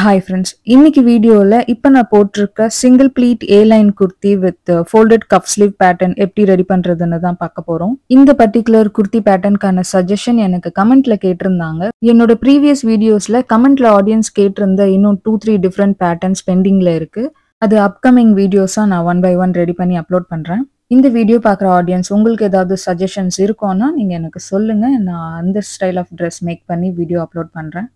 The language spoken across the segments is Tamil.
Hi friends, இன்னைக்கு வீடியோல இப்ப நான் போட்டிருக்க single pleat A-line kurti with folded cuff sleeve pattern எப்படி ரெடி பண்றதுன்னு தான் பார்க்க போறோம். இந்த பர்டிகுலர் குர்த்தி பேட்டர்னுக்கான சஜஷன் எனக்கு கமெண்ட்ல கேட்டிருந்தாங்க. என்னோட ப்ரீவியஸ் வீடியோஸ்ல கமெண்ட்ல ஆடியன்ஸ் கேட்டிருந்த இன்னும் 2-3 டிஃப்ரெண்ட் பேட்டர்ன்ஸ் பெண்டிங்ல இருக்கு. அது அப்கமிங் வீடியோஸா நான் ஒன் பை ஒன் ரெடி பண்ணி அப்லோட் பண்றேன். இந்த வீடியோ பார்க்குற ஆடியன்ஸ் உங்களுக்கு ஏதாவது சஜஷன்ஸ் இருக்கும்னா நீங்க எனக்கு சொல்லுங்க. நான் அந்த ஸ்டைல் ஆஃப் ட்ரெஸ் மேக் பண்ணி வீடியோ அப்லோட் பண்றேன்.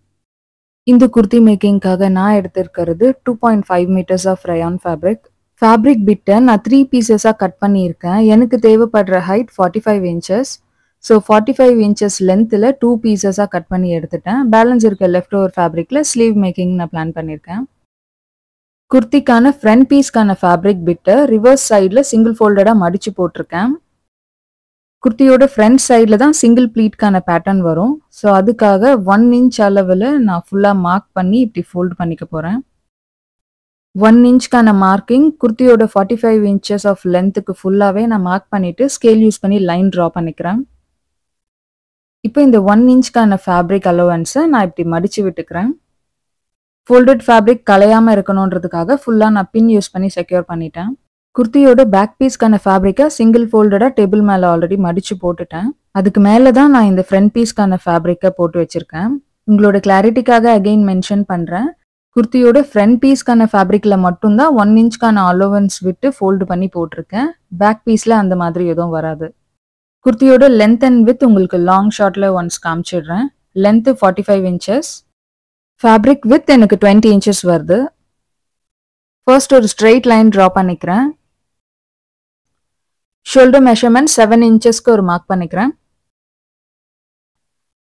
இந்த குர்த்தி மேக்கிங்காக நான் எடுத்திருக்கிறது 2.5 மீட்டர்ஸ் ஆஃப் ரயான் ஃபேப்ரிக் பிட்டை நான் 3 பீசஸாக கட் பண்ணியிருக்கேன். எனக்கு தேவைப்படுற ஹைட் 45 இன்ச்சஸ். ஸோ 45 இன்ச்சஸ் லென்த்தில் 2 பீசஸாக கட் பண்ணி எடுத்துட்டேன். பேலன்ஸ் இருக்க லெஃப்ட் ஓவர் ஃபேப்ரிக்கில் ஸ்லீவ் மேக்கிங் நான் பிளான் பண்ணியிருக்கேன். குர்த்திக்கான ஃப்ரண்ட் பீஸ்க்கான ஃபேப்ரிக் பிட்டை ரிவர்ஸ் சைடில் சிங்கிள் ஃபோல்டடாக மடித்து போட்டிருக்கேன். குர்த்தியோட ஃப்ரண்ட் சைடில் தான் சிங்கிள் ப்ளீட்கான பேட்டர்ன் வரும். ஸோ அதுக்காக 1 இன்ச் அளவில் நான் ஃபுல்லாக மார்க் பண்ணி இப்படி ஃபோல்ட் பண்ணிக்க போகிறேன். 1 இன்ச்க்கான மார்க்கிங் குர்த்தியோட 45 இன்ச்சஸ் ஆஃப் லென்த்துக்கு ஃபுல்லாகவே நான் மார்க் பண்ணிவிட்டு ஸ்கேல் யூஸ் பண்ணி லைன் ட்ரா பண்ணிக்கிறேன். இப்போ இந்த 1 இன்ச்க்கான ஃபேப்ரிக் அலோவன்ஸை நான் இப்படி மடித்து விட்டுக்கிறேன். ஃபோல்டட் ஃபேப்ரிக் கலையாமல் இருக்கணுன்றதுக்காக ஃபுல்லாக நான் பின் யூஸ் பண்ணி செக்யூர் பண்ணிட்டேன். குர்த்தியோட பேக் பீஸ்க்கான ஃபேப்ரிக்கை சிங்கிள் ஃபோல்டடாக டேபிள் மேலே ஆல்ரெடி மடித்து போட்டுட்டேன். அதுக்கு மேலே தான் நான் இந்த ஃப்ரண்ட் பீஸ்க்கான ஃபேப்ரிக்கை போட்டு வச்சுருக்கேன். உங்களோட கிளாரிட்டிக்காக அகெயின் மென்ஷன் பண்ணுறேன். குர்த்தியோட ஃப்ரண்ட் பீஸ்க்கான ஃபேப்ரிக்கில் மட்டும்தான் 1 இன்ச்க்கான அலோவன்ஸ் விட்டு ஃபோல்டு பண்ணி போட்டிருக்கேன். பேக் பீஸில் அந்த மாதிரி எதுவும் வராது. குர்த்தியோட லென்த் அண்ட் வித் உங்களுக்கு லாங் ஷார்ட்டில் ஒன்ஸ் காமிச்சிடுறேன். Length 45 inches. ஃபேப்ரிக் வித் எனக்கு 20 இன்ச்சஸ் வருது. ஃபர்ஸ்ட் ஒரு ஸ்ட்ரெயிட் லைன் ட்ரா பண்ணிக்கிறேன். ஷோல்டர் மெஷர்மெண்ட் 7 இன்ச்சஸ்க்கு ஒரு மார்க் பண்ணிக்கிறேன்.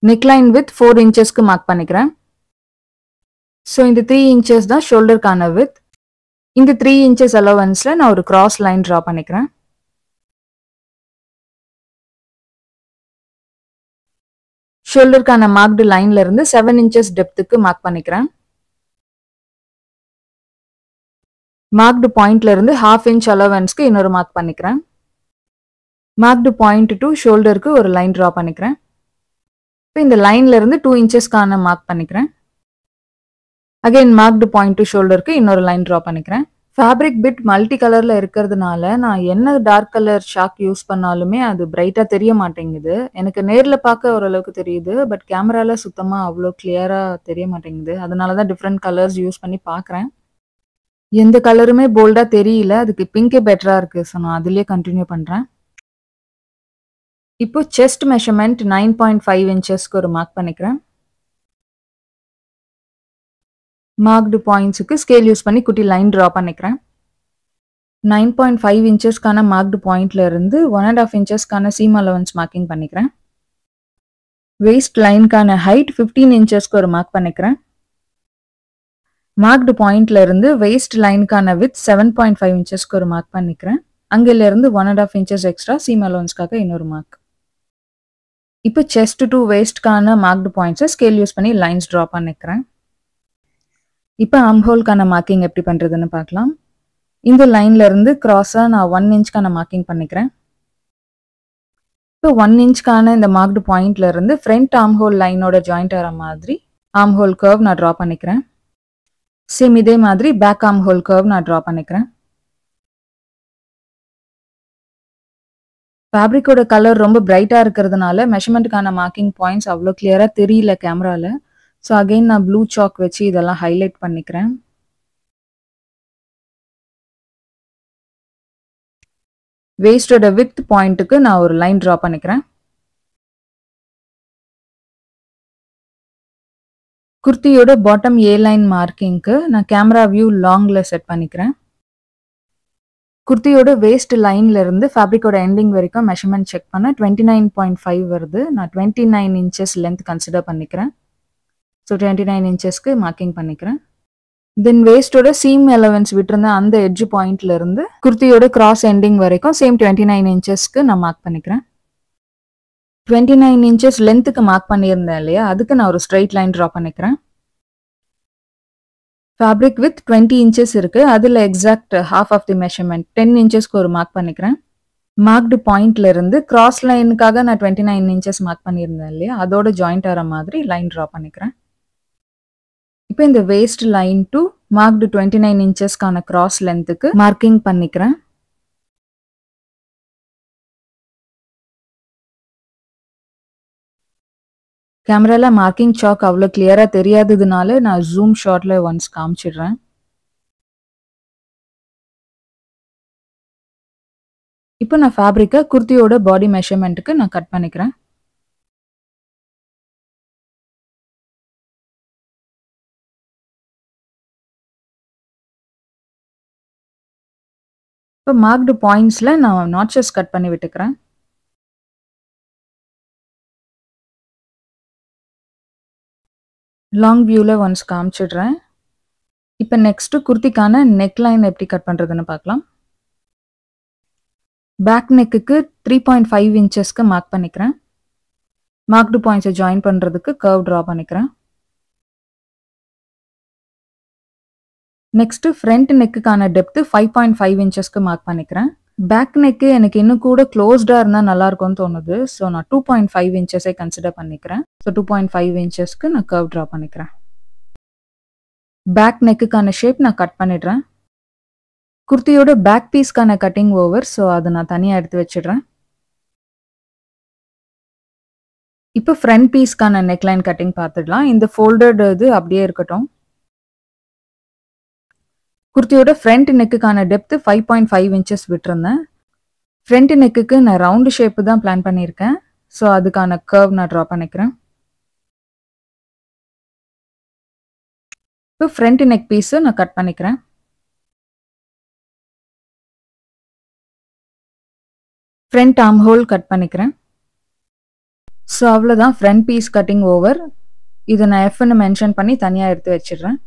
நெக்லைன் வித் 4 இன்ச்சஸ்க்கு மார்க் பண்ணிக்கிறேன். ஸோ இந்த 3 இன்ச்சஸ் தான் ஷோல்டருக்கான வித். இந்த 3 இன்ச்சஸ் அலோவன்ஸில் நான் ஒரு கிராஸ் லைன் ட்ரா பண்ணிக்கிறேன். ஷோல்டருக்கான மார்க்டு லைன்ல இருந்து 7 இன்ச்சஸ் டெப்த்துக்கு மார்க் பண்ணிக்கிறேன். மார்க்டு பாயிண்ட்ல இருந்து 1/2 இன்ச் அலோவன்ஸ்க்கு இன்னொரு மார்க் பண்ணிக்கிறேன். மார்க்டு பாயிண்ட் டு ஷோல்டருக்கு ஒரு லைன் ட்ரா பண்ணிக்கிறேன். இப்போ இந்த லைன்ல இருந்து 2 இன்ச்சஸ்க்கான மார்க் பண்ணிக்கிறேன். அகைன் மார்க்டு பாயிண்ட் டு ஷோல்டருக்கு இன்னொரு லைன் ட்ரா பண்ணிக்கிறேன். ஃபேப்ரிக் பிட் மல்டி கலர்ல இருக்கிறதுனால நான் என்ன டார்க் கலர் ஷாக் யூஸ் பண்ணாலுமே அது பிரைட்டா தெரிய மாட்டேங்குது. எனக்கு நேர்ல பார்க்க ஓரளவுக்கு தெரியுது, பட் கேமரால சுத்தமா அவ்வளோ கிளியரா தெரிய மாட்டேங்குது. அதனால தான் டிஃப்ரெண்ட் கலர்ஸ் யூஸ் பண்ணி பார்க்குறேன். எந்த கலருமே போல்டா தெரியல. அதுக்கு பிங்கே பெட்டரா இருக்கு. ஸோ நான் அதுலயே கண்டினியூ பண்றேன். இப்போ செஸ்ட் மெஷர்மெண்ட் 9.5 இன்ச்சஸ்க்கு ஒரு மார்க் பண்ணிக்கிறேன். மார்க்டு பாயிண்ட்ஸுக்கு ஸ்கேல் யூஸ் பண்ணி குட்டி லைன் ட்ரா பண்ணிக்கிறேன். 9.5 இன்ச்சஸ்க்கான மார்க்டு பாயிண்ட்ல இருந்து 1.5 இன்ச்சஸ்க்கான சீம் அலவன்ஸ் மார்க்கிங் பண்ணிக்கிறேன். வெயிஸ்ட் லைனுக்கான ஹைட் 15 இன்ச்சஸ்க்கு ஒரு மார்க் பண்ணிக்கிறேன். மார்க்டு பாயிண்ட்ல இருந்து வெயிஸ்ட் லைனுக்கான வித் 7.5 இன்ச்சஸ்க்கு ஒரு மார்க் பண்ணிக்கிறேன். அங்கில இருந்து 1.5 இன்ச்சஸ் எக்ஸ்ட்ரா சீம் அலவன்ஸ்க்காக இன்னொரு மார்க். இப்போ செஸ்ட் டு வேஸ்ட்கான மார்க்டு பாயிண்ட்ஸை ஸ்கேல் யூஸ் பண்ணி லைன்ஸ் ட்ரா பண்ணிக்கிறேன். இப்போ ஆம்ஹோல்கான மார்க்கிங் எப்படி பண்ணுறதுன்னு பார்க்கலாம். இந்த லைன்ல இருந்து கிராஸாக நான் 1 இன்ச்க்கான மார்க்கிங் பண்ணிக்கிறேன். இப்போ 1 இன்ச்க்கான இந்த மார்க்டு பாயிண்ட்ல இருந்து ஃப்ரண்ட் ஆம்ஹோல் லைனோட ஜாயிண்ட் ஆகிற மாதிரி ஆம்ஹோல் கர்வ் நான் ட்ரா பண்ணிக்கிறேன். சேம் இதே மாதிரி பேக் ஆம்ஹோல் கர்வ் நான் ட்ரா பண்ணிக்கிறேன். ஃபேப்ரிக்கோட கலர் ரொம்ப பிரைட்டாக இருக்கிறதுனால மெஷர்மெண்ட்டுக்கான மார்க்கிங் பாயிண்ட்ஸ் அவ்வளோ கிளியராக தெரியல கேமராவில். ஸோ அகெயின் நான் ப்ளூ சாக் வச்சு இதெல்லாம் ஹைலைட் பண்ணிக்கிறேன். வேஸ்டோட வித் பாயிண்ட்டுக்கு நான் ஒரு லைன் ட்ரா பண்ணிக்கிறேன். குர்த்தியோட பாட்டம் ஏ லைன் மார்க்கிங்க்கு நான் கேமரா வியூ லாங்கில் செட் பண்ணிக்கிறேன். குர்த்தியோட வேஸ்ட் லைன்ல இருந்து ஃபேப்ரிக்கோட எண்டிங் வரைக்கும் மெஷர்மெண்ட் செக் பண்ண 29.5 வருது. நான் 29 இன்ச்சஸ் லென்த் கன்சிடர் பண்ணிக்கிறேன். ஸோ 29 இன்ச்சஸ்க்கு மார்க்கிங் பண்ணிக்கிறேன். தென் வேஸ்டோட சீம் அலவன்ஸ் விட்டுருந்த அந்த எட்ஜ் பாயிண்ட்ல இருந்து குர்த்தியோட கிராஸ் எண்டிங் வரைக்கும் சேம் 29 இன்ச்சஸ்க்கு நான் மார்க் பண்ணிக்கிறேன். 29 இன்ச்சஸ் லென்த்துக்கு மார்க் பண்ணியிருந்தேன் இல்லையா, அதுக்கு நான் ஒரு ஸ்ட்ரெயிட் லைன் ட்ரா பண்ணிக்கிறேன். ஃபேப்ரிக் வித் 20 இன்ச்சஸ் இருக்குது. அதில் exact half of the measurement 10 இன்ச்சஸ்க்கு ஒரு மார்க் பண்ணிக்கிறேன். மார்க்டு பாயிண்ட்ல இருந்து கிராஸ் லைனுக்காக நான் 29 இன்ச்சஸ் மார்க் பண்ணியிருந்தேன் இல்லையா, அதோட ஜாயிண்ட் ஆகிற மாதிரி லைன் ட்ரா பண்ணிக்கிறேன். இப்போ இந்த waist line to marked 29 inchesக்கான cross lengthக்கு marking பண்ணிக்கிறேன். கேமரால மார்க்கிங் சாக் அவ்வளோ கிளியரா தெரியாததுனால நான் ஜூம் ஷாட்ல ஒன்ஸ் காமிச்சிடுறேன். இப்போ நான் ஃபேப்ரிக்கை குர்த்தியோட பாடி மெஷர்மெண்ட்டுக்கு நான் கட் பண்ணிக்கிறேன். இப்போ மார்க்டு பாயிண்ட்ஸில் நான் நாட்சஸ் கட் பண்ணி விட்டுக்கிறேன். லாங் வியூவில் ஒன்ஸ் காமிச்சிடுறேன். இப்போ நெக்ஸ்ட்டு குர்த்திக்கான நெக் லைன் எப்படி கட் பண்ணுறதுன்னு பார்க்கலாம். பேக் நெக்குக்கு 3.5 இன்ச்சஸ்க்கு மார்க் பண்ணிக்கிறேன். மார்க்டு பாயிண்ட்ஸை ஜாயின் பண்ணுறதுக்கு கர்வ் ட்ரா பண்ணிக்கிறேன். நெக்ஸ்ட்டு ஃப்ரண்ட் நெக்குக்கான டெப்த்து 5.5 இன்ச்சஸ்க்கு மார்க் பண்ணிக்கிறேன். பேக் நெக்கு எனக்கு இன்னும் கூட க்ளோஸ்டாக இருந்தால் நல்லாயிருக்கும்னு தோணுது. ஸோ நான் 2.5 இன்ச்சஸை கன்சிடர் பண்ணிக்கிறேன். ஸோ 2.5 இன்ச்சஸ்க்கு நான் கர்வ் ட்ரா பண்ணிக்கிறேன். பேக் நெக்குக்கான ஷேப் நான் கட் பண்ணிடுறேன். குர்த்தியோட பேக் பீஸ்க்கான கட்டிங் ஓவர், ஸோ அதை நான் தனியாக எடுத்து வச்சிடுறேன். இப்போ ஃப்ரண்ட் பீஸ்க்கான நெக்லைன் கட்டிங் பார்த்துடலாம். இந்த ஃபோல்டட் இது அப்படியே இருக்கட்டும். குர்த்தியோட ஃப்ரண்ட் நெக்குக்கான டெப்த்து 5.5 இன்ச்சஸ் விட்டுருந்தேன். ஃப்ரண்ட் நெக்குக்கு நான் ரவுண்டு ஷேப்பு தான் பிளான் பண்ணியிருக்கேன். ஸோ அதுக்கான கர்வ் நான் ட்ரா பண்ணிக்கிறேன். இப்போ ஃப்ரண்ட் நெக் பீஸை நான் கட் பண்ணிக்கிறேன். ஃப்ரண்ட் ஆர்ம் ஹோல் கட் பண்ணிக்கிறேன். ஸோ அவ்வளோதான் ஃப்ரண்ட் பீஸ் கட்டிங் ஓவர். இதை நான் எஃப்னு மென்ஷன் பண்ணி தனியாக எடுத்து வச்சிடுறேன்.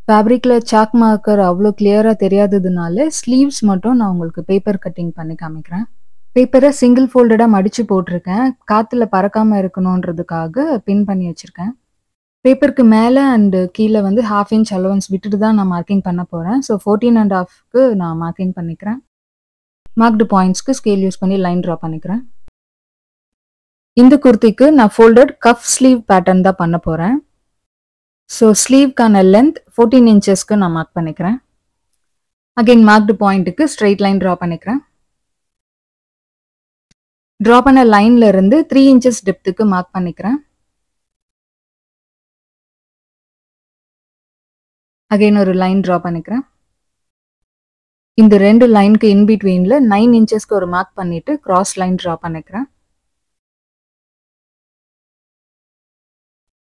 ஃபேப்ரிக்கில் சாக் மார்க்கர் அவ்வளோ கிளியராக தெரியாததுனால ஸ்லீவ்ஸ் மட்டும் நான் உங்களுக்கு பேப்பர் கட்டிங் பண்ணி காமிக்கிறேன். பேப்பரை சிங்கிள் ஃபோல்டடாக மடித்து போட்டிருக்கேன். காற்றுல பறக்காமல் இருக்கணுன்றதுக்காக பின் பண்ணி வச்சுருக்கேன். பேப்பருக்கு மேலே அண்டு கீழே வந்து 1/2 இன்ச் அலவன்ஸ் விட்டுட்டு தான் நான் மார்க்கிங் பண்ண போகிறேன். ஸோ 14.5க்கு நான் மார்க்கிங் பண்ணிக்கிறேன். மார்க்டு பாயிண்ட்ஸ்க்கு ஸ்கேல் யூஸ் பண்ணி லைன் ட்ரா பண்ணிக்கிறேன். இந்த குர்த்திக்கு நான் ஃபோல்டட் கஃப் ஸ்லீவ் பேட்டர்ன் தான் பண்ண போகிறேன். ஸோ ஸ்லீவ்க்கான லென்த் 14 இன்ச்சஸ்க்கு நான் மார்க் பண்ணிக்கிறேன். அகெயின் மார்க்டு பாயிண்ட்டுக்கு ஸ்ட்ரெயிட் லைன் ட்ரா பண்ணிக்கிறேன். ட்ரா பண்ண லைன்ல இருந்து 3 இன்ச்சஸ் டெப்த்துக்கு மார்க் பண்ணிக்கிறேன். அகெயின் ஒரு லைன் ட்ரா பண்ணிக்கிறேன். இந்த ரெண்டு லைனுக்கு இன்பிட்வீனில் 9 இன்ச்சஸ்க்கு ஒரு மார்க் பண்ணிட்டு கிராஸ் லைன் ட்ரா பண்ணிக்கிறேன்.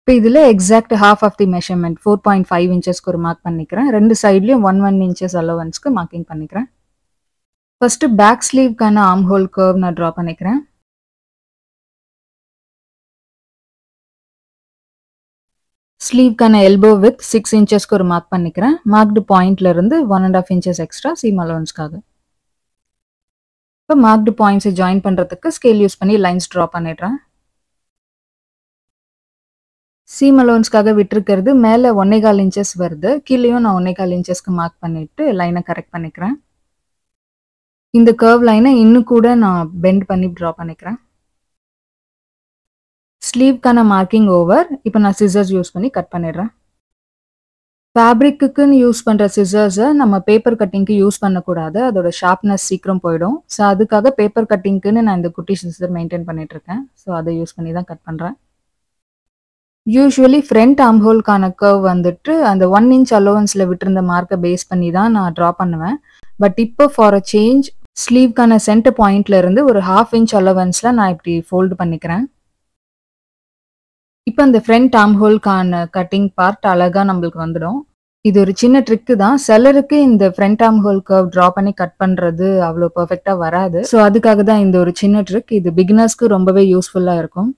இப்போ இதில் exact half of the measurement 4.5 இன்ச்சஸ்க்கு ஒரு மார்க் பண்ணிக்கிறேன். ரெண்டு சைட்லையும் 1 இன்ச்சஸ் அலவன்ஸ்க்கு மார்க்கிங் பண்ணிக்கிறேன். ஃபர்ஸ்ட்டு பேக் ஸ்லீவ்க்கான ஆர்ம் ஹோல் கர்வ் நான் ட்ரா பண்ணிக்கிறேன். ஸ்லீவ்க்கான எல்போ வித் 6 இன்ச்சஸ்க்கு ஒரு மார்க் பண்ணிக்கிறேன். மார்க்டு பாயிண்ட்ல இருந்து 1.5 இன்ச்சஸ் எக்ஸ்ட்ரா சீம் அலவன்ஸ்க்காக. இப்போ மார்க்டு பாயிண்ட்ஸை ஜாயின் பண்ணுறதுக்கு ஸ்கேல் யூஸ் பண்ணி லைன்ஸ் ட்ரா பண்ணிடுறேன். சீம் அலோன்ஸ்க்காக விட்டுருக்கிறது மேலே 1.25 இன்ச்சஸ் வருது. கீழேயும் நான் 1.25 இன்ச்சஸ்க்கு மார்க் பண்ணிட்டு லைனை கரெக்ட் பண்ணிக்கிறேன். இந்த கர்வ் லைனை இன்னும் கூட நான் பெண்ட் பண்ணி ட்ரா பண்ணிக்கிறேன். ஸ்லீவ்க்கான மார்க்கிங் ஓவர். இப்போ நான் சிசர்ஸ் யூஸ் பண்ணி கட் பண்ணிடுறேன். ஃபேப்ரிக்குன்னு யூஸ் பண்ணுற சிசர்ஸை நம்ம பேப்பர் கட்டிங்க்கு யூஸ் பண்ணக்கூடாது. அதோட ஷார்ப்னஸ் சீக்கிரம் போயிடும். ஸோ அதுக்காக பேப்பர் கட்டிங்க்குன்னு நான் இந்த குட்டி சிசர் மெயின்டைன் பண்ணிட்டு இருக்கேன். ஸோ அதை யூஸ் பண்ணி தான் கட் பண்ணுறேன். யூஸ்வலி ஃப்ரண்ட் ஆர்ம் ஹோல்க்கான கர்வ் வந்துட்டு அந்த 1 இன்ச் அலோவன்ஸில் விட்டுருந்த மார்க்கை பேஸ் பண்ணி தான் நான் ட்ரா பண்ணுவேன். பட் இப்போ ஃபார் அ சேஞ்ச் ஸ்லீவ்க்கான சென்டர் பாயிண்ட்ல இருந்து ஒரு 1/2 இன்ச் அலோவன்ஸில் நான் இப்படி ஃபோல்டு பண்ணிக்கிறேன். இப்போ அந்த ஃப்ரண்ட் ஆர்ம் ஹோல்க்கான கட்டிங் பார்ட் அழகாக நம்மளுக்கு வந்துடும். இது ஒரு சின்ன ட்ரிக்கு தான். சிலருக்கு இந்த front arm hole curve draw பண்ணி கட் பண்ணுறது அவ்வளோ பர்ஃபெக்டாக வராது. ஸோ அதுக்காக தான் இந்த ஒரு சின்ன ட்ரிக். இது பிகினர்ஸ்க்கு ரொம்பவே யூஸ்ஃபுல்லாக இருக்கும்.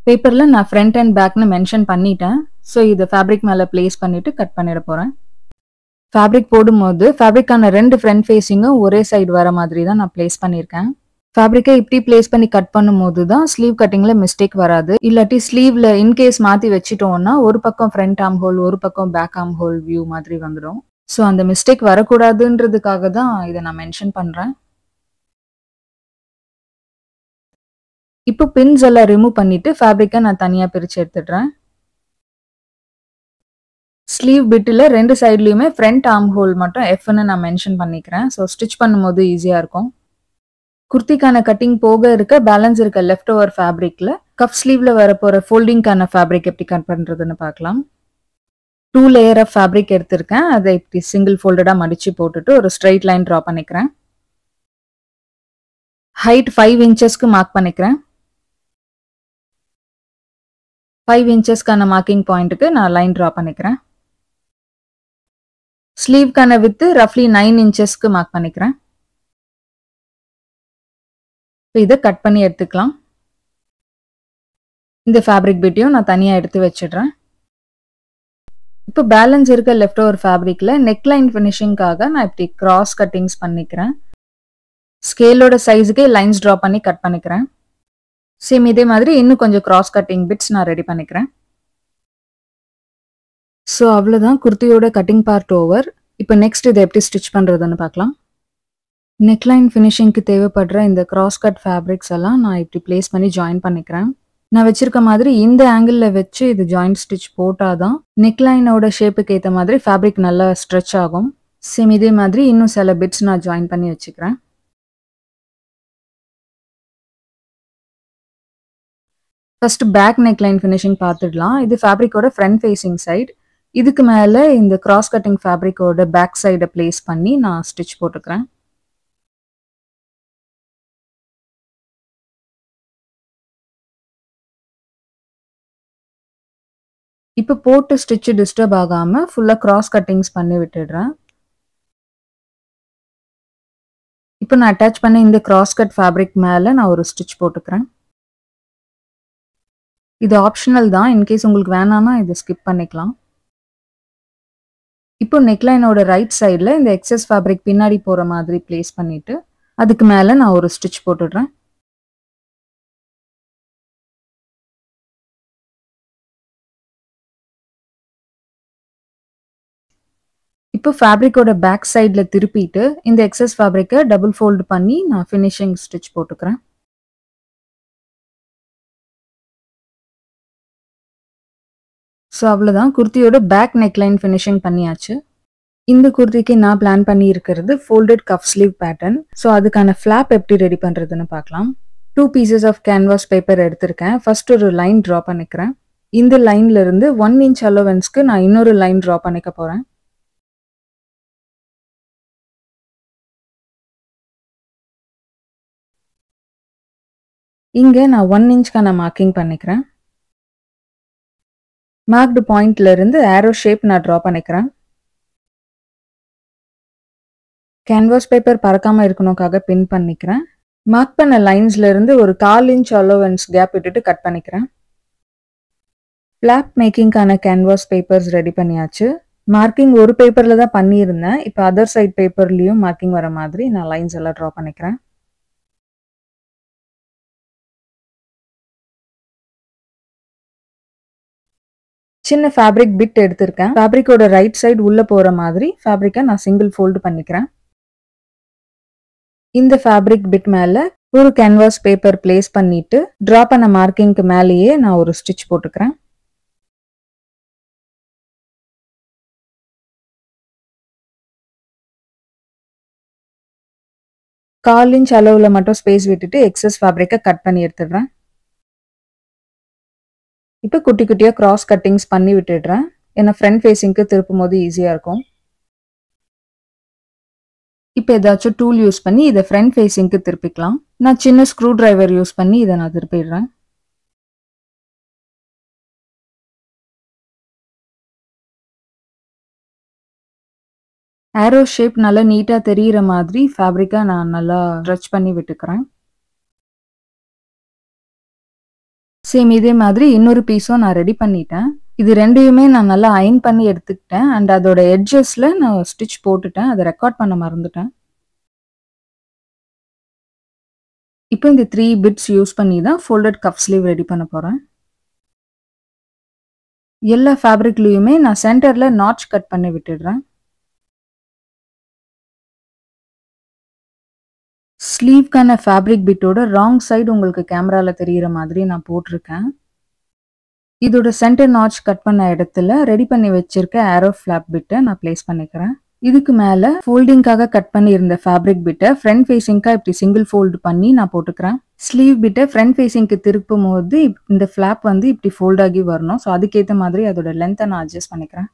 பேப்பரில் நான் ஃப்ரண்ட் அண்ட் பேக்னு மென்ஷன் பண்ணிட்டேன். ஸோ இதை ஃபேப்ரிக் மேலே பிளேஸ் பண்ணிவிட்டு கட் பண்ணிட போகிறேன். ஃபேப்ரிக் போடும்போது ஃபேப்ரிக்கான 2 ஃப்ரண்ட் ஃபேஸிங்கும் ஒரே சைடு வர மாதிரி தான் நான் பிளேஸ் பண்ணியிருக்கேன். ஃபேப்ரிக்கை இப்படி பிளேஸ் பண்ணி கட் பண்ணும்போது தான் ஸ்லீவ் கட்டிங்கில் மிஸ்டேக் வராது. இல்லாட்டி ஸ்லீவில் இன்கேஸ் மாற்றி வச்சுட்டோம்னா ஒரு பக்கம் ஃப்ரண்ட் ஆர்ம் ஹோல் ஒரு பக்கம் பேக் ஆர்ம் ஹோல் வியூ மாதிரி வந்துடும். ஸோ அந்த மிஸ்டேக் வரக்கூடாதுன்றதுக்காக தான் இதை நான் மென்ஷன் பண்ணுறேன். இப்போ பின்ஸ் எல்லாம் ரிமூவ் பண்ணிட்டு ஃபேப்ரிக்கை நான் தனியாக பிரித்து எடுத்துடுறேன். ஸ்லீவ் பிட்டில் 2 சைட்லேயுமே ஃப்ரண்ட் ஆர்ம் ஹோல் மட்டும் எஃப்னு நான் மென்ஷன் பண்ணிக்கிறேன். ஸோ ஸ்டிச் பண்ணும்போது ஈஸியாக இருக்கும். குர்த்திக்கான கட்டிங் போக இருக்க பேலன்ஸ் இருக்க லெஃப்ட் ஓவர் ஃபேப்ரிக்கில் கப் ஸ்லீவில் வர போகிற ஃபோல்டிங்கான ஃபேப்ரிக் எப்படி கட் பண்ணுறதுன்னு பார்க்கலாம். 2 லேயர் ஆஃப் ஃபேப்ரிக் எடுத்திருக்கேன். அதை இப்படி சிங்கிள் ஃபோல்டடாக மடித்து போட்டுட்டு ஒரு ஸ்ட்ரைட் லைன் ட்ரா பண்ணிக்கிறேன். ஹைட் 5 இன்ச்சஸ்க்கு மார்க் பண்ணிக்கிறேன். 5 இன்ச்சஸ்க்கான மார்க்கிங் பாயிண்ட்டுக்கு நான் லைன் ட்ரா பண்ணிக்கிறேன். ஸ்லீவ்க்கான வித்து ரஃப்லி 9 இன்ச்சஸ்க்கு மார்க் பண்ணிக்கிறேன். இதை கட் பண்ணி எடுத்துக்கலாம். இந்த ஃபேப்ரிக் பிட்டையும் நான் தனியாக எடுத்து வச்சிடுறேன். இப்போ பேலன்ஸ் இருக்க லெஃப்ட் ஓவர் ஃபேப்ரிக்கில் நெக்லைன் ஃபினிஷிங்காக நான் இப்படி கிராஸ் கட்டிங்ஸ் பண்ணிக்கிறேன். ஸ்கேலோட சைஸுக்கே லைன்ஸ் ட்ரா பண்ணி கட் பண்ணிக்கிறேன். சேம் இதே மாதிரி இன்னும் கொஞ்சம் கிராஸ் கட்டிங் பிட்ஸ் நான் ரெடி பண்ணிக்கிறேன். ஸோ அவ்வளோதான் குர்த்தியோட கட்டிங் பார்ட் ஓவர். இப்போ நெக்ஸ்ட் இதை எப்படி ஸ்டிச் பண்ணுறதுன்னு பார்க்கலாம். நெக்லைன் ஃபினிஷிங்க்கு தேவைப்படுற இந்த கிராஸ் கட் ஃபேப்ரிக்ஸ் எல்லாம் நான் இப்படி பிளேஸ் பண்ணி ஜாயின் பண்ணிக்கிறேன். நான் வச்சிருக்க மாதிரி இந்த ஆங்கிளில் வச்சு இது ஜாயிண்ட் ஸ்டிச் போட்டால் தான் நெக்லைனோட ஷேப்புக்கு ஏற்ற மாதிரி ஃபேப்ரிக் நல்லா ஸ்ட்ரெச் ஆகும். சேம் இதே மாதிரி இன்னும் சில பிட்ஸ் நான் ஜாயின் பண்ணி வச்சுக்கிறேன். ஃபர்ஸ்ட் பேக் நெக்லைன் ஃபினிஷிங் பார்த்துடலாம். இது ஃபேப்ரிக்கோட ஃப்ரண்ட் ஃபேஸிங் சைடு. இதுக்கு மேலே இந்த கிராஸ் கட்டிங் ஃபேப்ரிக்கோட பேக் சைடை பிளேஸ் பண்ணி நான் ஸ்டிச் போட்டுக்கிறேன். இப்போ போட்டு ஸ்டிச்சு டிஸ்டர்ப் ஆகாமல் ஃபுல்லாக கிராஸ் கட்டிங்ஸ் பண்ணி விட்டுடுறேன். இப்போ நான் அட்டாச் பண்ண இந்த கிராஸ் கட் ஃபேப்ரிக் மேலே நான் ஒரு ஸ்டிச் போட்டுக்கிறேன். இது ஆப்ஷனல் தான். இன்கேஸ் உங்களுக்கு வேணாம்னா இதை ஸ்கிப் பண்ணிக்கலாம். இப்போ நெக்லைனோட ரைட் சைடில் இந்த எக்ஸஸ் ஃபேப்ரிக் பின்னாடி போகிற மாதிரி பிளேஸ் பண்ணிவிட்டு அதுக்கு மேலே நான் ஒரு ஸ்டிச் போட்டுடுறேன். இப்போ ஃபேப்ரிக்கோட பேக் சைடில் திருப்பிட்டு இந்த எக்ஸஸ் ஃபேப்ரிக்கை டபுள் ஃபோல்டு பண்ணி நான் ஃபினிஷிங் ஸ்டிச் போட்டுக்கிறேன். ஸோ அவ்வளோதான் குர்த்தியோட பேக் நெக்லைன் ஃபினிஷிங் பண்ணியாச்சு. இந்த குர்த்திக்கு நான் பிளான் பண்ணி இருக்கிறது folded cuff sleeve pattern. So அதுக்கான ஃப்ளாப் எப்படி ரெடி பண்ணுறதுன்னு பார்க்கலாம். 2 பீசஸ் ஆஃப் கேன்வாஸ் பேப்பர் எடுத்திருக்கேன். ஃபர்ஸ்ட் ஒரு லைன் ட்ரா பண்ணிக்கிறேன். இந்த லைன்ல இருந்து 1 இன்ச் அலோவன்ஸ்க்கு நான் இன்னொரு லைன் ட்ரா பண்ணிக்க போகிறேன். இங்கே நான் 1 இன்ச்க்கான மார்க்கிங் பண்ணிக்கிறேன். மார்க்டு பாயிண்ட்ல இருந்து ஆரோ ஷேப் நான் ட்ரா பண்ணிக்கிறேன். கேன்வாஸ் பேப்பர் பறக்காமல் இருக்கணுக்காக பின் பண்ணிக்கிறேன். மார்க் பண்ண லைன்ஸ்ல இருந்து ஒரு 1/4 இன்ச் அலோவன்ஸ் கேப் விட்டுட்டு கட் பண்ணிக்கிறேன். ஃப்ளாப் மேக்கிங்கான கேன்வாஸ் பேப்பர்ஸ் ரெடி பண்ணியாச்சு. மார்க்கிங் ஒரு பேப்பரில் தான் பண்ணியிருந்தேன். இப்போ அதர் சைட் பேப்பர்லேயும் மார்க்கிங் வர மாதிரி நான் லைன்ஸ் எல்லாம் ட்ரா பண்ணிக்கிறேன். சின்ன ஃபேப்ரிக் பிட் எடுத்திருக்கேன். ஃபேப்ரிக்கோட ரைட் சைடு உள்ளே போகிற மாதிரி ஃபேப்ரிக்கை நான் சிங்கிள் ஃபோல்டு பண்ணிக்கிறேன். இந்த ஃபேப்ரிக் பிட் மேலே ஒரு கேன்வாஸ் பேப்பர் பிளேஸ் பண்ணிட்டு ட்ரா பண்ண மார்க்கிங்க்கு மேலேயே நான் ஒரு ஸ்டிச் போட்டுக்கிறேன். கால் இன்ச் அளவில் மட்டும் ஸ்பேஸ் விட்டுட்டு எக்ஸஸ் ஃபேப்ரிக்கை கட் பண்ணி எடுத்துடுறேன். இப்போ குட்டி குட்டியாக கிராஸ் கட்டிங்ஸ் பண்ணி விட்டுடுறேன். ஏன்னா ஃப்ரண்ட் ஃபேஸிங்க்கு திருப்பும் போது ஈஸியாக இருக்கும். இப்போ ஏதாச்சும் டூல் யூஸ் பண்ணி இதை ஃப்ரண்ட் ஃபேஸிங்க்கு திருப்பிக்கலாம். நான் சின்ன ஸ்க்ரூ டிரைவர் யூஸ் பண்ணி இதை நான் திருப்பிடுறேன். ஆரோ ஷேப் நல்லா நீட்டாக தெரிகிற மாதிரி ஃபேப்ரிக்கை நான் நல்லா ஸ்ட்ரெச் பண்ணி விட்டுக்கிறேன். சேம் இதே மாதிரி இன்னொரு பீஸும் நான் ரெடி பண்ணிட்டேன். இது ரெண்டையுமே நான் நல்லா அயன் பண்ணி எடுத்துக்கிட்டேன். அண்ட் அதோட எட்ஜஸில் நான் ஸ்டிச் போட்டுட்டேன். அதை ரெக்கார்ட் பண்ண மறந்துட்டேன். இப்போ இந்த 3 பிட்ஸ் யூஸ் பண்ணி தான் ஃபோல்டட் கஃப் ஸ்லீவ் ரெடி பண்ண போகிறேன். எல்லா ஃபேப்ரிக்லேயுமே நான் சென்டரில் நாட்ச் கட் பண்ணி விட்டுடுறேன். ஸ்லீவ்க்கான ஃபேப்ரிக் பிட்டோட ராங் சைடு உங்களுக்கு கேமரால தெரியிற மாதிரி நான் போட்டிருக்கேன். இதோட சென்டர் நாட்ச் கட் பண்ண இடத்துல ரெடி பண்ணி வச்சிருக்க ஏரோ ஃபிளாப் பிட்ட நான் பிளேஸ் பண்ணிக்கிறேன். இதுக்கு மேல ஃபோல்டிங்காக கட் பண்ணி இருந்த ஃபேப்ரிக் பிட்ட ஃப்ரண்ட் ஃபேசிங்கா இப்படி சிங்கிள் ஃபோல்டு பண்ணி நான் போட்டுக்கிறேன். ஸ்லீவ் பிட்ட ஃப்ரண்ட் ஃபேசிங்க்கு திருப்பும் போது இந்த ஃபிளாப் வந்து இப்படி ஃபோல்ட் ஆகி வரணும். ஸோ அதுக்கேற்ற மாதிரி அதோட லென்த்தை நான் அட்ஜஸ்ட் பண்ணிக்கிறேன்.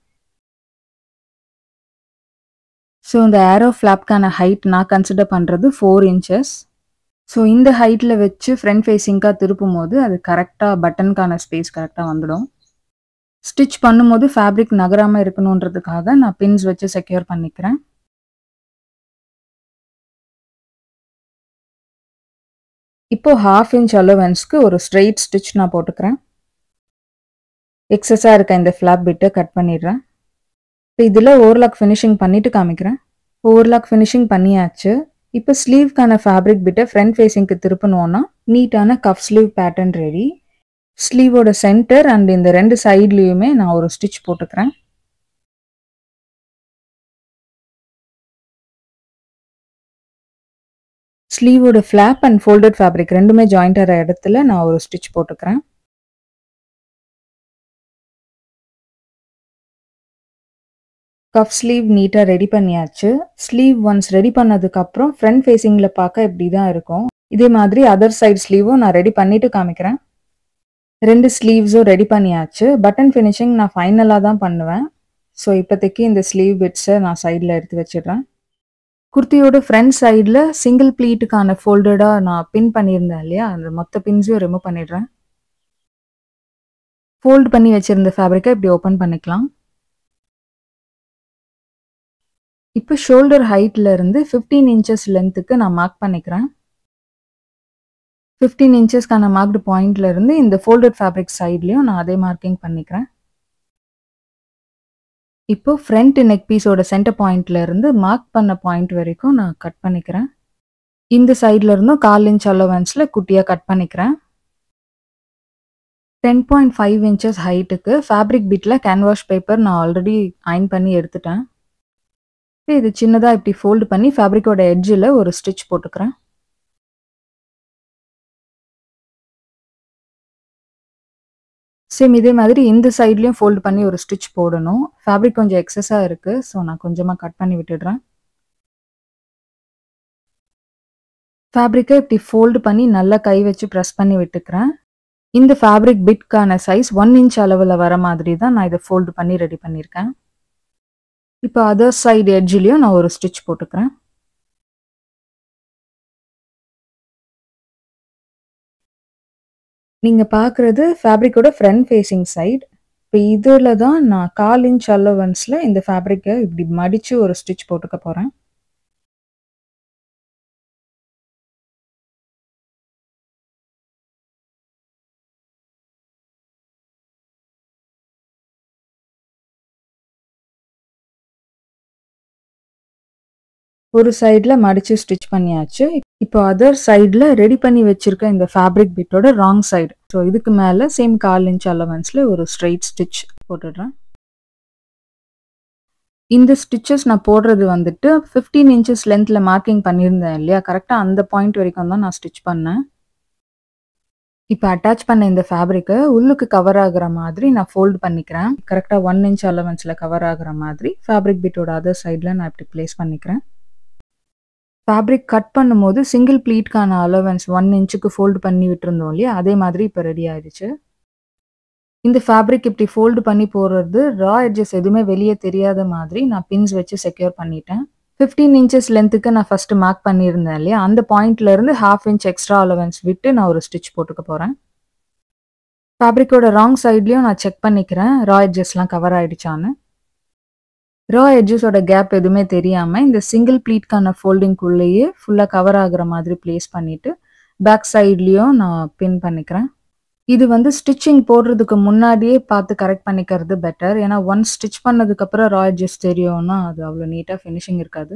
ஸோ இந்த ஏரோ ஃபிளாப்க்கான ஹைட் நான் கன்சிடர் பண்ணுறது 4 inches. ஸோ இந்த ஹைட்டில் வச்சு ஃப்ரண்ட் ஃபேஸிங்காக திருப்பும் போது அது கரெக்டாக பட்டனுக்கான ஸ்பேஸ் கரெக்டாக வந்துடும். ஸ்டிச் பண்ணும்போது ஃபேப்ரிக் நகராமல் இருக்கணுன்றதுக்காக நான் பின்ஸ் வச்சு செக்யூர் பண்ணிக்கிறேன். இப்போ 1/2 inch அலவன்ஸ்க்கு ஒரு ஸ்ட்ரெயிட் ஸ்டிச் நான் போட்டுக்கிறேன். எக்ஸஸாக இருக்க இந்த ஃபிளாப் பிட்டை கட் பண்ணிடுறேன். இப்போ இதில் ஓவர்லாக் ஃபினிஷிங் பண்ணிவிட்டு காமிக்கிறேன். ஓவர்லாக் ஃபினிஷிங் பண்ணியாச்சு. இப்போ ஸ்லீவ்க்கான ஃபேப்ரிக் பிட்டை ஃப்ரண்ட் ஃபேஸிங்க்கு திருப்பணும்னா நீட்டான கஃப் ஸ்லீவ் பேட்டர்ன் ரெடி. ஸ்லீவோட சென்டர் அண்ட் இந்த 2 சைட்லேயுமே நான் ஒரு ஸ்டிச் போட்டுக்கிறேன். ஸ்லீவோட ஃப்ளாப் அண்ட் ஃபோல்டட் ஃபேப்ரிக் ரெண்டுமே ஜாயிண்ட் ஆகிற இடத்துல நான் ஒரு ஸ்டிச் போட்டுக்கிறேன். கஃப் ஸ்லீவ் நீட்டாக ரெடி பண்ணியாச்சு. ஸ்லீவ் ஒன்ஸ் ரெடி பண்ணதுக்கப்புறம் ஃப்ரண்ட் ஃபேஸிங்கில் பார்க்க இப்படி தான் இருக்கும். இதே மாதிரி அதர் சைட் ஸ்லீவும் நான் ரெடி பண்ணிவிட்டு காமிக்கிறேன். 2 ஸ்லீவ்ஸும் ரெடி பண்ணியாச்சு. பட்டன் ஃபினிஷிங் நான் ஃபைனலாக தான் பண்ணுவேன். ஸோ இப்போதைக்கு இந்த ஸ்லீவ் பிட்ஸை நான் சைடில் எடுத்து வச்சிடுறேன். குர்த்தியோட ஃப்ரண்ட் சைடில் சிங்கிள் ப்ளீட்டுக்கான ஃபோல்டடாக நான் பின் பண்ணியிருந்தேன் இல்லையா, அந்த மொத்த பின்ஸையும் ரிமூவ் பண்ணிடுறேன். ஃபோல்டு பண்ணி வச்சுருந்த ஃபேப்ரிக்கை இப்படி ஓப்பன் பண்ணிக்கலாம். இப்போ ஷோல்டர் ஹைட்ல இருந்து 15 inches லென்த்துக்கு நான் மார்க் பண்ணிக்கிறேன். 15 inchesக்கான மார்க்டு பாயிண்ட்ல இருந்து இந்த ஃபோல்டட் ஃபேப்ரிக் சைட்லையும் நான் அதே மார்க்கிங் பண்ணிக்கிறேன். இப்போ ஃப்ரண்ட் நெக் பீஸோட சென்டர் பாயிண்ட்ல இருந்து மார்க் பண்ண பாயிண்ட் வரைக்கும் நான் கட் பண்ணிக்கிறேன். இந்த சைட்ல இருந்தும் 1/4 inch அலவன்ஸ்ல குட்டியாக கட் பண்ணிக்கிறேன். 10.5 inches ஹைட்டுக்கு ஃபேப்ரிக் பிட்டில் கேன்வாஷ் பேப்பர் நான் ஆல்ரெடி அயன் பண்ணி எடுத்துட்டேன். இது சின்னதாக இப்படி ஃபோல்டு பண்ணி ஃபேப்ரிக்கோட எட்ஜில் ஒரு ஸ்டிச் போட்டுக்கிறேன். சேம் இதே மாதிரி இந்த சைட்லேயும் ஃபோல்டு பண்ணி ஒரு ஸ்டிச் போடணும். ஃபேப்ரிக் கொஞ்சம் எக்ஸஸாக இருக்குது, ஸோ நான் கொஞ்சமாக கட் பண்ணி விட்டுடுறேன். ஃபேப்ரிக்கை இப்படி ஃபோல்டு பண்ணி நல்லா கை வச்சு ப்ரெஸ் பண்ணி விட்டுக்கிறேன். இந்த ஃபேப்ரிக் பிட்கான சைஸ் 1 inch அளவில் வர மாதிரி தான் நான் இதை ஃபோல்டு பண்ணி ரெடி பண்ணியிருக்கேன். இப்போ அதர் சைடு எட்ஜிலையும் நான் ஒரு ஸ்டிச் போட்டுக்கிறேன். நீங்கள் பார்க்குறது ஃபேப்ரிக்கோட ஃப்ரண்ட் ஃபேஸிங் சைடு. இப்போ இதில் தான் நான் 1/4 inch அலவன்ஸில் இந்த ஃபேப்ரிக்கை இப்படி மடித்து ஒரு ஸ்டிச் போட்டுக்க போகிறேன். ஒரு சைடில் மடித்து ஸ்டிச் பண்ணியாச்சு. இப்போ அதர் சைடில் ரெடி பண்ணி வச்சுருக்க இந்த ஃபேப்ரிக் பிட்டோட ராங் சைடு. ஸோ இதுக்கு மேலே சேம் 1/4 inch அலவன்ஸில் ஒரு ஸ்ட்ரெயிட் ஸ்டிச் போட்டுடுறேன். இந்த ஸ்டிச்சஸ் நான் போடுறது வந்துட்டு 15 inches லென்த்தில் மார்க்கிங் பண்ணியிருந்தேன் இல்லையா, கரெக்டாக அந்த பாயிண்ட் வரைக்கும் தான் நான் ஸ்டிச் பண்ணேன். இப்போ அட்டாச் பண்ண இந்த ஃபேப்ரிக்கை உள்ளுக்கு கவர் ஆகுற மாதிரி நான் ஃபோல்டு பண்ணிக்கிறேன். கரெக்டாக 1 inch அலவன்ஸில் கவர் ஆகுற மாதிரி ஃபேப்ரிக் பிட்டோட அதர் சைடில் நான் இப்படி பிளேஸ் பண்ணிக்கிறேன். ஃபேப்ரிக் கட் பண்ணும்போது சிங்கிள் ப்ளீட்கான அலவன்ஸ் 1 inchக்கு ஃபோல்டு பண்ணி விட்டுருந்தோம் இல்லையா, அதே மாதிரி இப்போ ரெடி ஆயிடுச்சு. இந்த ஃபேப்ரிக் இப்படி ஃபோல்டு பண்ணி போடுறது ரா எட்ஜஸ் எதுவுமே வெளியே தெரியாத மாதிரி நான் பின்ஸ் வச்சு செக்யூர் பண்ணிட்டேன். 15 inches லென்த்துக்கு நான் ஃபஸ்ட்டு மார்க் பண்ணியிருந்தேன் இல்லையா, அந்த பாயிண்ட்லேருந்து 1/2 inch எக்ஸ்ட்ரா அலவன்ஸ் விட்டு நான் ஒரு ஸ்டிச் போட்டுக்க போகிறேன். ஃபேப்ரிக்கோட ராங் சைட்லேயும் நான் செக் பண்ணிக்கிறேன் ரா எட்ஜஸ்லாம் கவர் ஆகிடுச்சான்னு. ரா எட்ஜஸோட கேப் எதுவுமே தெரியாமல் இந்த சிங்கிள் ப்ளீட்கான ஃபோல்டிங்குள்ளேயே ஃபுல்லாக கவர் ஆகுற மாதிரி ப்ளேஸ் பண்ணிவிட்டு பேக் சைட்லேயும் நான் பின் பண்ணிக்கிறேன். இது வந்து ஸ்டிச்சிங் போடுறதுக்கு முன்னாடியே பார்த்து கரெக்ட் பண்ணிக்கிறது பெட்டர். ஏன்னா ஒன்ஸ் ஸ்டிச் பண்ணதுக்கப்புறம் ரா எட்ஜஸ் தெரியும்னா அது அவ்வளோ நீட்டாக ஃபினிஷிங் இருக்காது.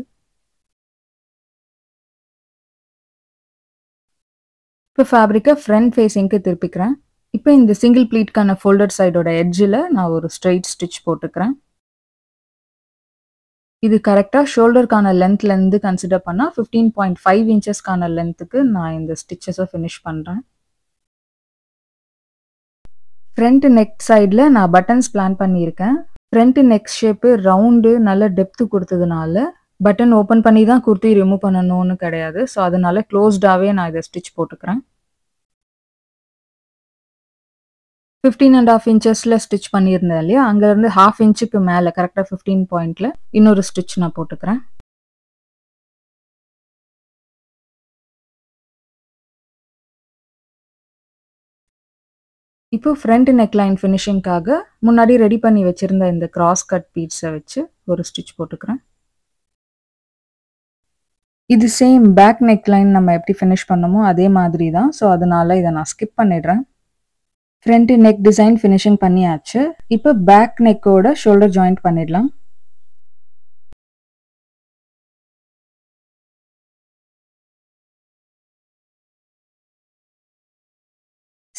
இப்போ ஃபேப்ரிக்கை ஃப்ரண்ட் ஃபேஸிங்க்கு திருப்பிக்கிறேன். இப்போ இந்த சிங்கிள் ப்ளீட்கான ஃபோல்டட் சைடோட எட்ஜில் நான் ஒரு ஸ்ட்ரெயிட் ஸ்டிச் போட்டுக்கிறேன். இது கரெக்ட்டா ஷோல்டர்க்கான லென்த்ல இருந்து கன்சிடர் பண்ணா 15.5 இன்ச்சஸ்க்கான லென்த்துக்கு நான் இந்த ஸ்டிச்சஸ ஃபினிஷ் பண்றேன். ஃப்ரண்ட் நெக் சைடுல நான் பட்டன்ஸ் பிளான் பண்ணியிருக்கேன். ஃப்ரண்ட் நெக் ஷேப்பு ரவுண்டு நல்ல டெப்த் குடுத்ததுனால, பட்டன் ஓப்பன் பண்ணி தான் குர்த்தி ரிமூவ் பண்ணணும்னு கிடையாது. ஸோ அதனால க்ளோஸ்டாவே நான் இத ஸ்டிச் போட்டுக்கிறேன். 15.5 இன்ச்சஸ்ல ஸ்டிச் பண்ணியிருந்தேன் இல்லையா? அங்கருந்து 1/2 இன்ச்சுக்கு மேல கரெக்ட்டா 15 பாயிண்ட்ல இன்னொரு ஸ்டிச் நான் போட்டுக்கிறேன். இப்போ ஃப்ரண்ட் நெக் லைன் ஃபினிஷிங்காக முன்னாடி ரெடி பண்ணி வச்சிருந்த இந்த கிராஸ் கட் பீட்ஸ வச்சு ஒரு ஸ்டிச் போட்டுக்கிறேன். இது சேம் பேக் நெக் லைன் நம்ம எப்படி ஃபினிஷ் பண்ணோமோ அதே மாதிரி தான். ஸோ அதனால இத நான் ஸ்கிப் பண்ணிடுறேன். ஃப்ரண்ட் நெக் டிசைன் ஃபினிஷிங் பண்ணியாச்சு. இப்போ பேக் நெக்கோட ஷோல்டர் ஜாயிண்ட் பண்ணிடலாம்.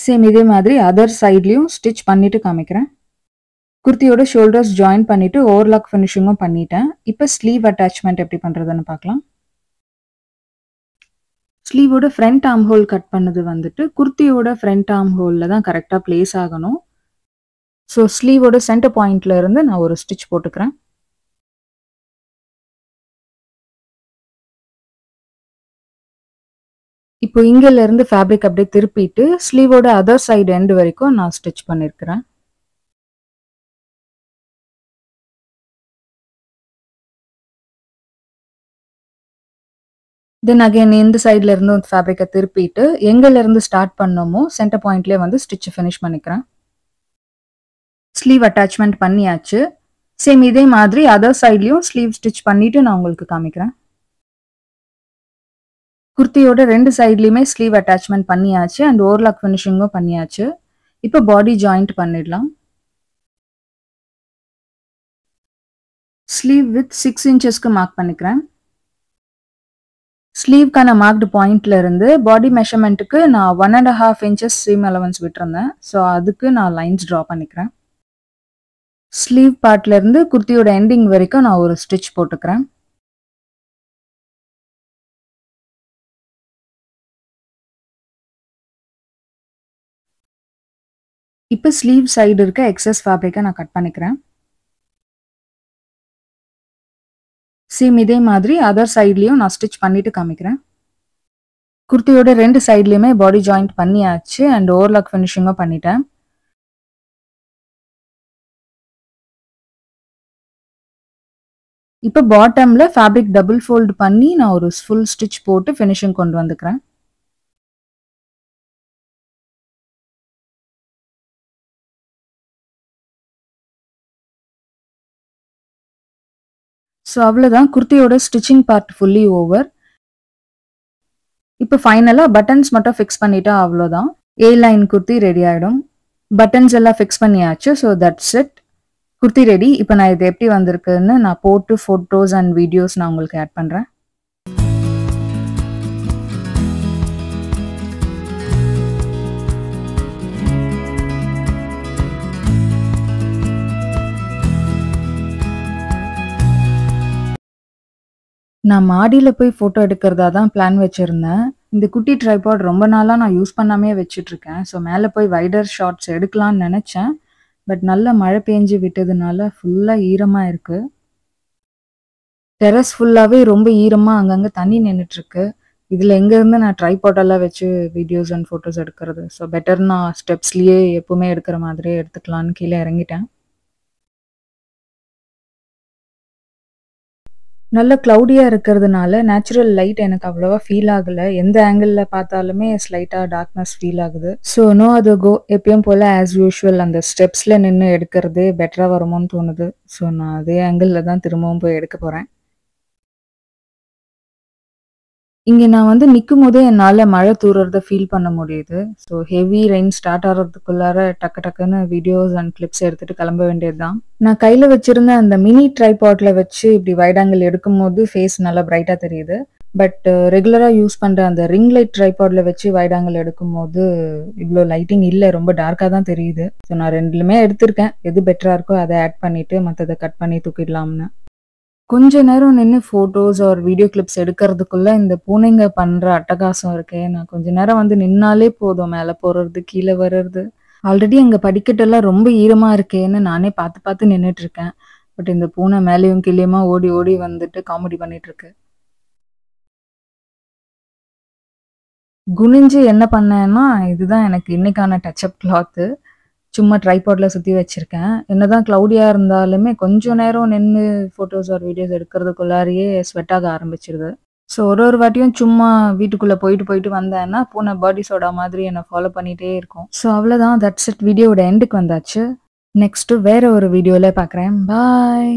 சேம் இதே மாதிரி அதர் சைட்லயும் ஸ்டிச் பண்ணிட்டு காமிக்கிறேன். குர்த்தியோட ஷோல்டர்ஸ் ஜாயின் பண்ணிட்டு ஓவர்லாக் ஃபினிஷிங்கும் பண்ணிட்டேன். இப்போ ஸ்லீவ் அட்டாச்மெண்ட் எப்படி பண்றதுன்னு பார்க்கலாம். ஸ்லீவோட ஃப்ரண்ட் ஆர்ம் ஹோல் கட் பண்ணது வந்துட்டு குர்த்தியோட ஃப்ரண்ட் ஆர்ம் ஹோல்ல தான் கரெக்டா பிளேஸ் ஆகணும். ஸோ ஸ்லீவோட சென்டர் பாயிண்ட்ல இருந்து நான் ஒரு ஸ்டிச் போட்டுக்கிறேன். இப்போ இங்கல இருந்து ஃபேப்ரிக் அப்படியே திருப்பிட்டு ஸ்லீவோட அதர் சைடு எண்ட் வரைக்கும் நான் ஸ்டிச் பண்ணிருக்கிறேன். தென் அகைன் இந்த சைட்ல இருந்து ஃபேப்ரிக்கை திருப்பிட்டு எங்கல இருந்து ஸ்டார்ட் பண்ணோமோ சென்டர் பாயிண்ட்லேயே வந்து ஸ்டிச் ஃபினிஷ் பண்ணிக்கிறேன். ஸ்லீவ் அட்டாச்மெண்ட் பண்ணியாச்சு. சேம் இதே மாதிரி அதர் சைட்லயும் ஸ்லீவ் ஸ்டிச் பண்ணிட்டு நான் உங்களுக்கு காமிக்கிறேன். குர்த்தியோட ரெண்டு சைட்லயுமே ஸ்லீவ் அட்டாச்மெண்ட் பண்ணியாச்சு அண்ட் ஓவர்லாக் ஃபினிஷிங்கும் பண்ணியாச்சு. இப்போ பாடி ஜாயிண்ட் பண்ணிடலாம். ஸ்லீவ் வித் 6 இன்ச்சஸ்க்கு மார்க் பண்ணிக்கிறேன். ஸ்லீவ்க்கான மார்க்டு பாயிண்ட்ல இருந்து பாடி மெஷர்மெண்ட்டுக்கு நான் 1.5 இன்ச்சஸ் சீம் அலவன்ஸ் விட்டுருந்தேன். ஸோ அதுக்கு நான் லைன்ஸ் ட்ரா பண்ணிக்கிறேன். ஸ்லீவ் பார்ட்ல இருந்து குர்த்தியோட எண்டிங் வரைக்கும் நான் ஒரு ஸ்டிச் போட்டுக்கிறேன். இப்போ ஸ்லீவ் சைடு இருக்க எக்ஸஸ் ஃபேப்ரிக்கை நான் கட் பண்ணிக்கிறேன். சேம் இதே மாதிரி அதர் சைட்லயும் நான் ஸ்டிச் பண்ணிட்டு காமிக்கிறேன். குர்த்தியோட ரெண்டு சைட்லயுமே பாடி ஜாயிண்ட் பண்ணியாச்சு அண்ட் ஓவர்லாக் ஃபினிஷிங்கும் பண்ணிட்டேன். இப்போ பாட்டம்ல ஃபேப்ரிக் டபுள் ஃபோல்ட் பண்ணி நான் ஒரு ஃபுல் ஸ்டிச் போட்டு ஃபினிஷிங் கொண்டு வந்துக்கிறேன். ஸோ அவ்வளோதான், குர்த்தியோட ஸ்டிச்சிங் பார்ட் ஃபுல்லி ஓவர். இப்போ ஃபைனலாக பட்டன்ஸ் மட்டும் ஃபிக்ஸ் பண்ணிட்டா அவ்வளோதான். ஏ லைன் குர்த்தி ரெடி ஆகிடும். பட்டன்ஸ் எல்லாம் ஃபிக்ஸ் பண்ணியாச்சு. So that's it, kurti ready. இப்போ நான் இது எப்படி வந்திருக்குன்னு நான் போட்டு ஃபோட்டோஸ் அண்ட் வீடியோஸ் நான் உங்களுக்கு ஆட் பண்ணுறேன். நான் மாடியில் போய் ஃபோட்டோ எடுக்கிறதா தான் பிளான் வச்சுருந்தேன். இந்த குட்டி ட்ரைபாட் ரொம்ப நாளாக நான் யூஸ் பண்ணாமே வச்சுட்ருக்கேன். ஸோ மேலே போய் வைடர் ஷாட்ஸ் எடுக்கலான்னு நினச்சேன். பட் நல்ல மழை பெஞ்சு விட்டதுனால ஃபுல்லாக ஈரமாக இருக்குது. டெரஸ் ஃபுல்லாகவே ரொம்ப ஈரமாக அங்கங்கே தண்ணி நின்றுட்டுருக்கு. இதில் எங்கேருந்து நான் ட்ரைபாட்டெல்லாம் வச்சு வீடியோஸ் அண்ட் ஃபோட்டோஸ் எடுக்கிறது? ஸோ பெட்டர் நான் ஸ்டெப்ஸ்லேயே எப்போவுமே எடுக்கிற மாதிரியே எடுத்துக்கலான்னு கீழே இறங்கிட்டேன். நல்ல க்ளவுடியாக இருக்கிறதுனால நேச்சுரல் லைட் எனக்கு அவ்வளோவா ஃபீல் ஆகலை. எந்த ஆங்கிளில் பார்த்தாலுமே ஸ்லைட்டாக டார்க்னஸ் ஃபீல் ஆகுது. ஸோ நோ அது கோ, எப்பயும் போல் ஆஸ் யூஷுவல் அந்த ஸ்டெப்ஸில் நின்று எடுக்கிறதே பெட்டராக வருமோன்னு தோணுது. ஸோ நான் அதே ஆங்கிளில் தான் திரும்பவும் போய் எடுக்க போகிறேன். இங்கே நான் வந்து நிற்கும் போதே என்னால் மழை தூறத ஃபீல் பண்ண முடியுது. ஸோ ஹெவி ரெயின் ஸ்டார்ட் ஆகிறதுக்குள்ளார டக்கு டக்குன்னு வீடியோஸ் அண்ட் கிளிப்ஸ் எடுத்துகிட்டு கிளம்ப வேண்டியது தான். நான் கையில் வச்சுருந்த அந்த மினி ட்ரைபாட்டில் வச்சு இப்படி வைட் ஆங்கிள் எடுக்கும் போது ஃபேஸ் நல்லா பிரைட்டாக தெரியுது. பட் ரெகுலராக யூஸ் பண்ணுற அந்த ரிங் லைட் ட்ரைபாட்டில் வச்சு வைட் ஆங்கிள் எடுக்கும் போது இவ்வளோ லைட்டிங் இல்லை, ரொம்ப டார்க்காக தான் தெரியுது. ஸோ நான் ரெண்டுலுமே எடுத்திருக்கேன். எது பெட்டராக இருக்கோ அதை ஆட் பண்ணிவிட்டு மற்றதை கட் பண்ணி தூக்கிடலாம்னு. கொஞ்ச நேரம் நின்னு ஃபோட்டோஸ் ஆர் வீடியோ கிளிப்ஸ் எடுக்கிறதுக்குள்ள இந்த பூனைங்க பண்ற அட்டகாசம் இருக்கே! நான் கொஞ்ச நேரம் வந்து நின்னாலே போதும். மேல போறது, கீழ வர்றது. ஆல்ரெடி அங்க படிக்கட்டெல்லாம் ரொம்ப ஈரமா இருக்கேன்னு நானே பார்த்து பார்த்து நின்னுட்டு இருக்கேன். பட் இந்த பூனை மேலயும் கீழயுமா ஓடி ஓடி வந்துட்டு காமெடி பண்ணிட்டு இருக்கு. குனிஞ்சு என்ன பண்ணேன்னா, இதுதான் எனக்கு இன்னைக்கான டச் அப் கிளாத்து. சும்மா ட்ரைபாட்ல சுத்தி வச்சிருக்கேன். என்னதான் க்ளவுடியா இருந்தாலுமே கொஞ்சம் நேரம் நின்னு ஃபோட்டோஸ் ஆர் வீடியோஸ் எடுக்கிறதுக்குள்ளாரையே ஸ்வெட் ஆக ஆரம்பிச்சுருது. ஸோ ஒரு வாட்டியும் சும்மா வீட்டுக்குள்ள போயிட்டு போயிட்டு வந்தேன்னா, பூனை பர்டி சோடா மாதிரி என்ன ஃபாலோ பண்ணிட்டே இருக்கும். ஸோ அவ்வளோதான். That's it. வீடியோவோட எண்டுக்கு வந்தாச்சு. நெக்ஸ்ட்டு வேற ஒரு வீடியோல பார்க்குறேன். பாய்.